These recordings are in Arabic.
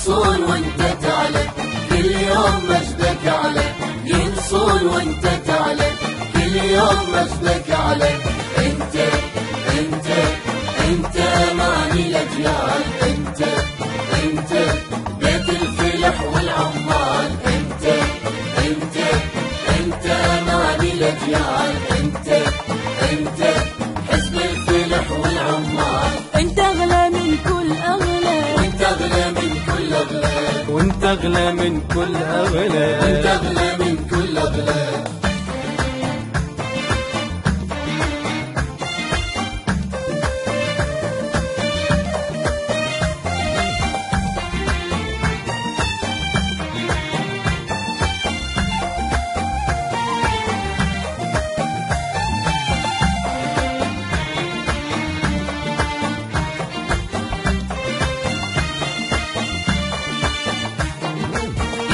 ينصون وانت تعلى، كل يوم مجدك على، ينصون وانت تعلى، كل يوم مجدك على. انت انت انت ماني الاجيال، انت انت بيت الفلح والعمال، انت انت انت ماني الاجيال، انت انت حزب الفلح والعمال. انت اغلى من كل اغلى، وانت اغلى من كل اغلى، وانت اغلى من كل اغلى، وانت اغلى من كل اغلى.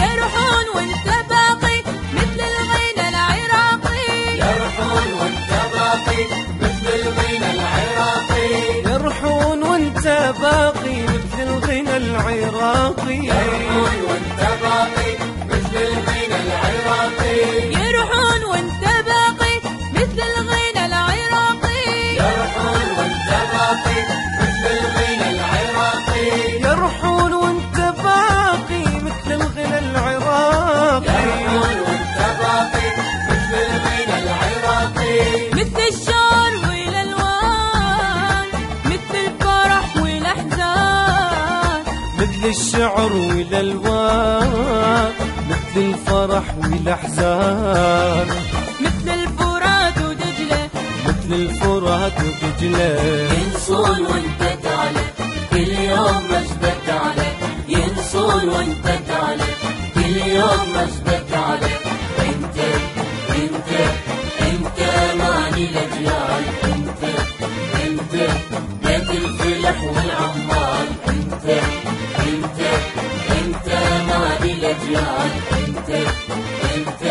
يرحون وانت باقي مثل الغنى العراقي، يرحون وانت باقي مثل الغنى العراقي، يرحون وانت باقي مثل الغنى العراقي، يرحون وانت باقي مثل الغنى العراقي، يرحون وانت باقي مثل الغنى العراقي، يرحون وانت باقي مثل الغنى العراقي، يرحون وانت باقي مثل الغنى العراقي، يرحون وانت باقي مثل الغنى العراقي. مثل الشعر والالوان، مثل الفرح والاحزان، مثل الشعر والالوان، مثل الفرح والاحزان، مثل الفرات ودجله، مثل الفرات ودجله. ينصون وانت تعلى، كل يوم مجدك على، ينصون وانت تعلى، كل يوم مجدك على. انت انت انت ماني الاجيال، انت انت بيت الفلح والعمال، انت انت انت ماني الاجيال، انت انت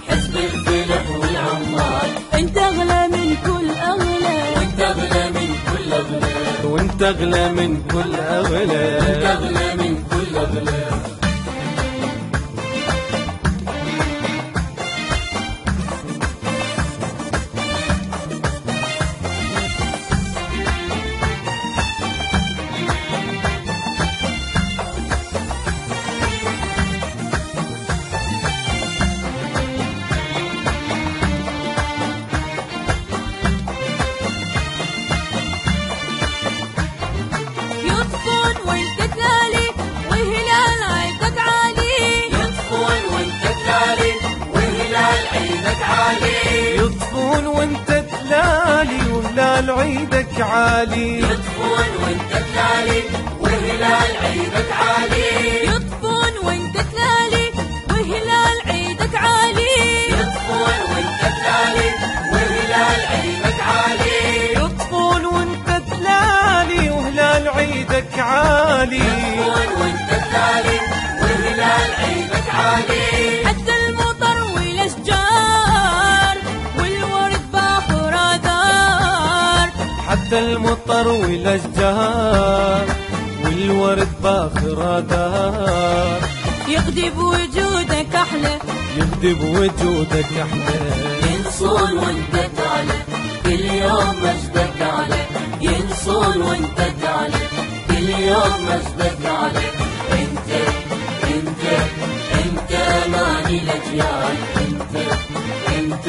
حزب الفلح والعمال. انت اغلى من كل اغلى، وانت اغلى من كل اغلى، وانت اغلى من كل اغلى، وانت اغلى من كل اغلى. يطفون وانت تلالي وهلال عيدك عالي، يطفون وانت تلالي وهلال عيدك عالي، يطفون وانت تلالي وهلال عيدك عالي، يطفون وانت تلالي وهلال عيدك عالي، يطفون وانت تلالي وهلال عيدك عالي، يطفون وانت تلالي وهلال عيدك عالي، يطفون وانت تلالي وهلال عيدك عالي، يطفون وانت تلالي وهلال عيدك عالي. حتى المطر والاشجار والورد باخر اثار، حتى المطر والاشجار والورد باخر دار، يغدي بوجودك احلى، يغدي بوجودك احلى. ينصون وانت تعلى، كل يوم مجدك على، ينصون وانت تعلى، كل يوم مجدك على. انت انت انت ماني الاجيال، انت انت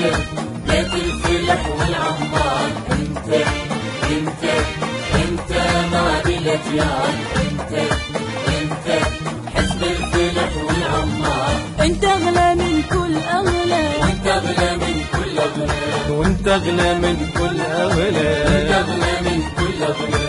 بيت الفلح والعمال، انت انت انت ماني الاجيال، انت انت حزب الفلح والعمال. انت اغلى من كل اغلى، وانت اغلى من كل اغلى، وانت اغلى من كل وانت اغلى، اغلى من كل اغلى.